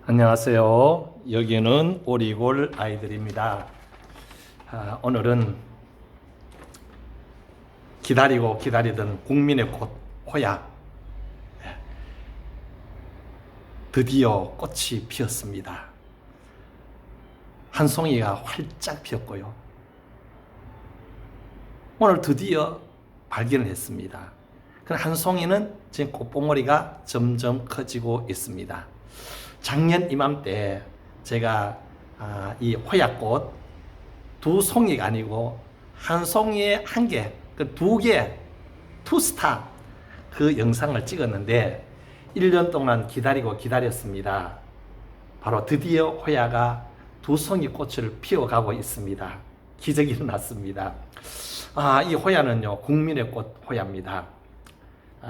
안녕하세요. 여기는 오리골 아이들입니다. 오늘은 기다리고 기다리던 국민의 꽃 호야, 드디어 꽃이 피었습니다. 한 송이가 활짝 피었고요. 오늘 드디어 발견을 했습니다. 한 송이는 지금 꽃봉오리가 점점 커지고 있습니다. 작년 이맘때 제가 이 호야꽃 두 송이가 아니고 한 송이에 한 개, 그 두 개, 투스타 그 영상을 찍었는데 1년 동안 기다리고 기다렸습니다. 바로 드디어 호야가 두 송이 꽃을 피워가고 있습니다. 기적이 일어났습니다. 이 호야는요, 국민의 꽃 호야입니다.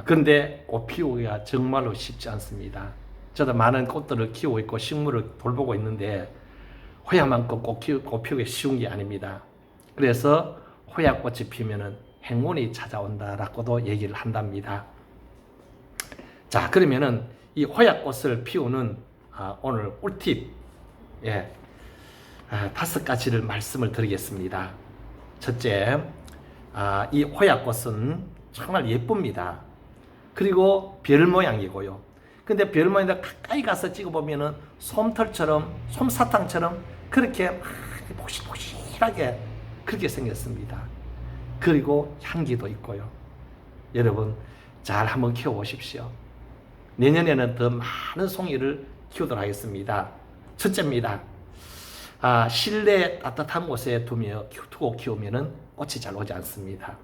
그런데 꽃 피우기가 정말로 쉽지 않습니다. 저도 많은 꽃들을 키우고 있고 식물을 돌보고 있는데 호야만큼 꽃 피우기 쉬운 게 아닙니다. 그래서 호야꽃이 피우면 행운이 찾아온다라고도 얘기를 한답니다. 자, 그러면은 이 호야꽃을 피우는 오늘 꿀팁 5가지를 말씀을 드리겠습니다. 첫째, 이 호야꽃은 정말 예쁩니다. 그리고 별 모양이고요. 근데 별 모양인데 가까이 가서 찍어보면은 솜털처럼, 솜사탕처럼 그렇게 폭실폭실하게 그렇게 생겼습니다. 그리고 향기도 있고요. 여러분 잘 한번 키워보십시오. 내년에는 더 많은 송이를 키우도록 하겠습니다. 첫째입니다. 실내 따뜻한 곳에 두고 키우면은 꽃이 잘 오지 않습니다.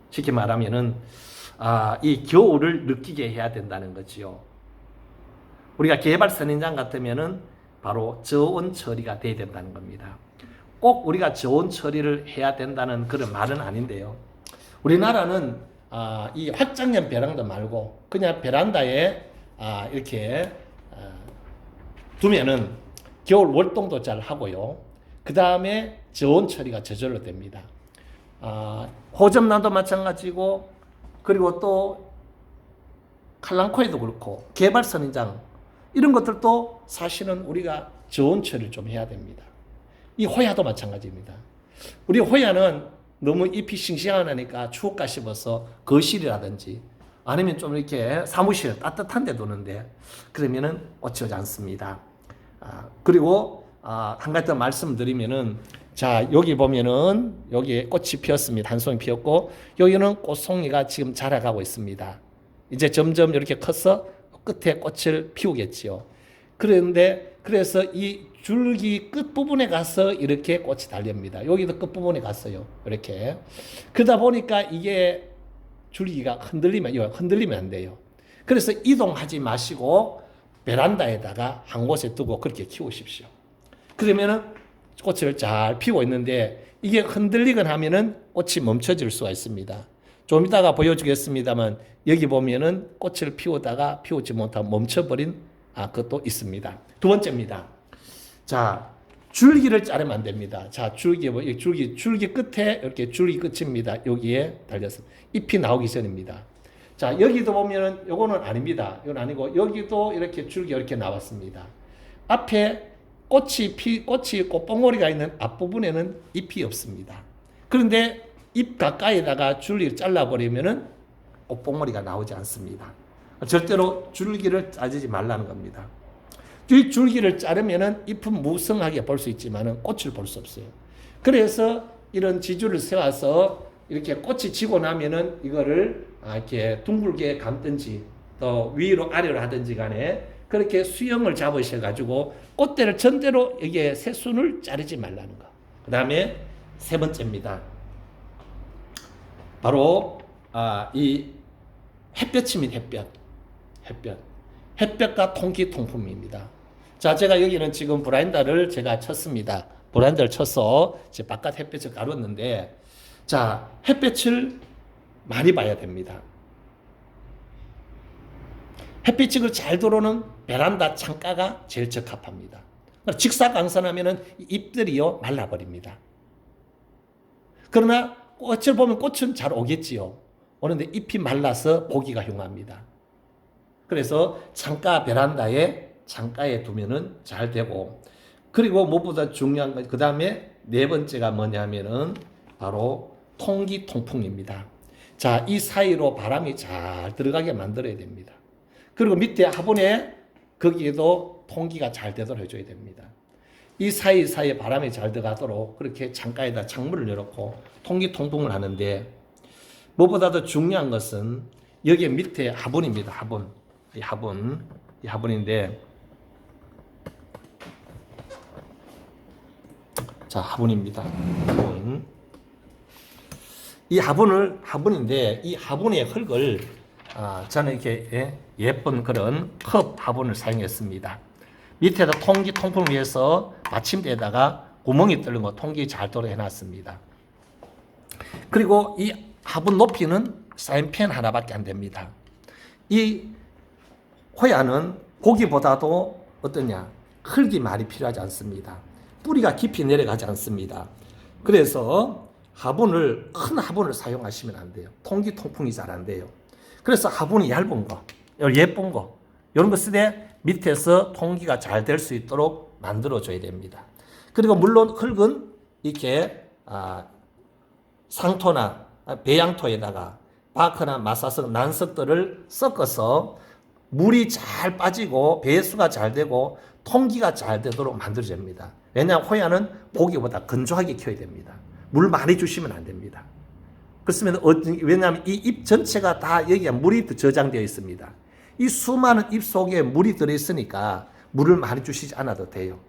쉽게 말하면은 이 겨울을 느끼게 해야 된다는 거지요. 우리가 개발 선인장 같으면은 바로 저온 처리가 돼야 된다는 겁니다. 꼭 우리가 저온 처리를 해야 된다는 그런 말은 아닌데요. 우리나라는 이 확장형 베란다 말고 그냥 베란다에 이렇게 두면은 겨울 월동도 잘 하고요. 그 다음에 저온 처리가 저절로 됩니다. 호접란도 마찬가지고, 그리고 또 칼랑코에도 그렇고 개발 선인장 이런 것들도 사실은 우리가 저온 처리를 좀 해야 됩니다. 이 호야도 마찬가지입니다. 우리 호야는 너무 잎이 싱싱하니까 추울까 싶어서 거실이라든지 아니면 좀 이렇게 사무실 따뜻한 데 두는데 그러면은 꽃이 오지 않습니다. 그리고 한 가지 더 말씀드리면은, 자, 여기 보면은 여기에 꽃이 피었습니다. 한 송이 피었고 여기는 꽃송이가 지금 자라가고 있습니다. 이제 점점 이렇게 커서 끝에 꽃을 피우겠지요. 그런데 그래서 이 줄기 끝부분에 가서 이렇게 꽃이 달립니다. 여기도 끝부분에 갔어요. 이렇게. 그러다 보니까 이게 줄기가 흔들리면 안 돼요. 그래서 이동하지 마시고 베란다에다가 한 곳에 두고 그렇게 키우십시오. 그러면은 꽃을 잘 피우고 있는데 이게 흔들리거나 하면은 꽃이 멈춰질 수가 있습니다. 좀 이따가 보여주겠습니다만 여기 보면은 꽃을 피우다가 피우지 못하고 멈춰버린 그것도 있습니다. 두 번째입니다. 자, 줄기를 자르면 안 됩니다. 자, 줄기 끝에 이렇게 줄기 끝입니다. 여기에 달려서 잎이 나오기 전입니다. 자, 여기도 보면은 요거는 아닙니다. 이건 아니고 여기도 이렇게 줄기 이렇게 나왔습니다. 앞에 꽃봉오리가 있는 앞부분에는 잎이 없습니다. 그런데 잎 가까이다가 줄기를 잘라버리면은 꽃봉오리가 나오지 않습니다. 절대로 줄기를 자르지 말라는 겁니다. 이 줄기를 자르면은 잎은 무성하게 볼 수 있지만은 꽃을 볼 수 없어요. 그래서 이런 지주를 세워서 이렇게 꽃이 지고 나면은 이거를 이렇게 둥글게 감든지 또 위로 아래로 하든지 간에 그렇게 수영을 잡으셔가지고 꽃대를 전대로 이게 새순을 자르지 말라는 거. 그 다음에 세 번째입니다. 바로 이 햇볕입니다. 햇볕과 통풍입니다. 자, 제가 여기는 지금 브라인다를 제가 쳤습니다. 브라인다를 쳐서 이제 바깥 햇볕을 가렸는데, 자, 햇볕을 많이 봐야 됩니다. 햇빛이 잘 들어오는 베란다 창가가 제일 적합합니다. 직사광선하면은 잎들이요 말라버립니다. 그러나 꽃을 보면 꽃은 잘 오겠지요. 오는데 잎이 말라서 보기가 흉합니다. 그래서 창가 베란다에 창가에 두면은 잘 되고, 그리고 무엇보다 중요한 건 그 다음에 네 번째가 뭐냐면은 바로 통기 통풍입니다. 자, 이 사이로 바람이 잘 들어가게 만들어야 됩니다. 그리고 밑에 화분에 거기에도 통기가 잘 되도록 해줘야 됩니다. 이 사이사이에 바람이 잘 들어가도록 그렇게 창가에다 창문을 열어놓고 통기 통풍을 하는데, 무엇보다도 중요한 것은 여기 밑에 화분입니다. 화분. 이 화분인데, 자, 화분입니다. 화분. 이 화분인데, 이 화분의 흙을, 저는 이렇게 예쁜 그런 컵 화분을 사용했습니다. 밑에다 통기 통풍을 위해서 받침대에다가 구멍이 뚫린 거 통기 잘 도록 해놨습니다. 그리고 이 화분 높이는 사인펜 하나밖에 안 됩니다. 이 호야는 고기보다도 어떠냐? 흙이 많이 필요하지 않습니다. 뿌리가 깊이 내려가지 않습니다. 그래서 큰 화분을 사용하시면 안 돼요. 통기 통풍이 잘 안 돼요. 그래서 화분이 얇은 거, 예쁜 거, 이런 거 쓰되 밑에서 통기가 잘 될 수 있도록 만들어줘야 됩니다. 그리고 물론 흙은 이렇게 상토나 배양토에다가 바크나 마사석, 난석들을 섞어서 물이 잘 빠지고 배수가 잘 되고 통기가 잘 되도록 만들어집니다. 왜냐하면 호야는 고기보다 건조하게 키워야 됩니다. 물 많이 주시면 안 됩니다. 그렇으면 왜냐하면 이 잎 전체가 다 여기에 물이 저장되어 있습니다. 이 수많은 잎 속에 물이 들어있으니까 물을 많이 주시지 않아도 돼요.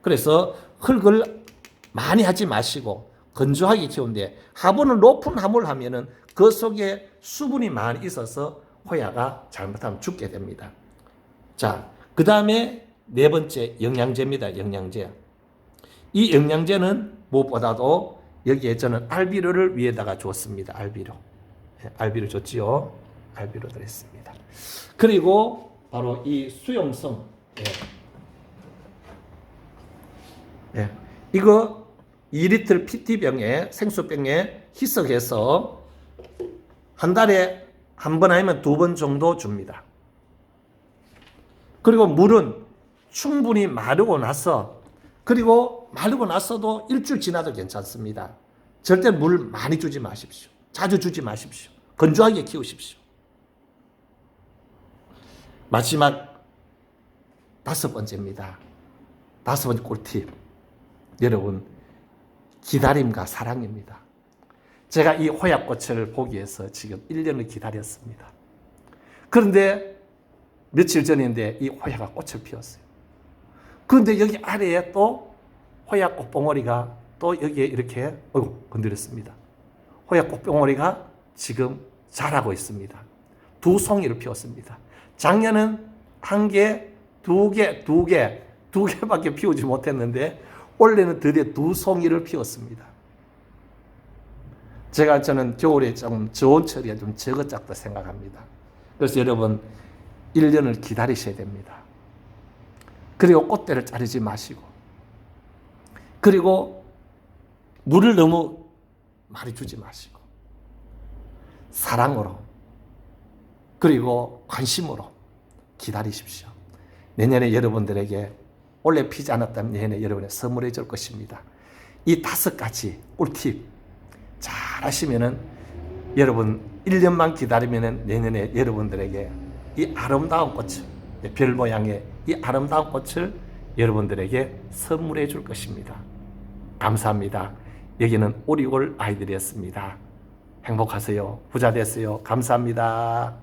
그래서 흙을 많이 하지 마시고 건조하게 키우는데, 화분을 높은 화분을 하면은 그 속에 수분이 많이 있어서 호야가 잘못하면 죽게 됩니다. 자, 그 다음에 네 번째 영양제입니다. 영양제. 이 영양제는 무엇보다도 여기에 저는 알비료를 위에다가 줬습니다. 알비료 줬지요. 알비료 들었습니다. 그리고 바로 이 수용성. 이거 2리터 PT병에 생수병에 희석해서 한 달에 한 번 아니면 2번 정도 줍니다. 그리고 물은 충분히 마르고 나서도 일주일 지나도 괜찮습니다. 절대 물 많이 주지 마십시오. 자주 주지 마십시오. 건조하게 키우십시오. 마지막 5번째입니다. 5번째 꿀팁. 여러분, 기다림과 사랑입니다. 제가 이 호야꽃을 보기 위해서 지금 1년을 기다렸습니다. 그런데 며칠 전인데 이 호야가 꽃을 피웠어요. 그런데 여기 아래에 또 호야 꽃봉오리가 또 여기에 이렇게 건드렸습니다. 호야 꽃봉오리가 지금 자라고 있습니다. 2송이를 피웠습니다. 작년은 1개, 2개밖에 피우지 못했는데 올해는 드디어 2송이를 피웠습니다. 저는 겨울에 좀 저온 처리가 좀 적었다고 생각합니다. 그래서 여러분 1년을 기다리셔야 됩니다. 그리고 꽃대를 자르지 마시고, 그리고 물을 너무 많이 주지 마시고, 사랑으로 그리고 관심으로 기다리십시오. 내년에 여러분들에게 올해 피지 않았다면 내년에 여러분에 선물해 줄 것입니다. 이 5가지 꿀팁 잘 하시면은 여러분 1년만 기다리면은 내년에 여러분들에게 이 아름다운 꽃을, 별 모양의 이 아름다운 꽃을 여러분들에게 선물해 줄 것입니다. 감사합니다. 여기는 오리골 아이들이었습니다. 행복하세요. 부자 되세요. 감사합니다.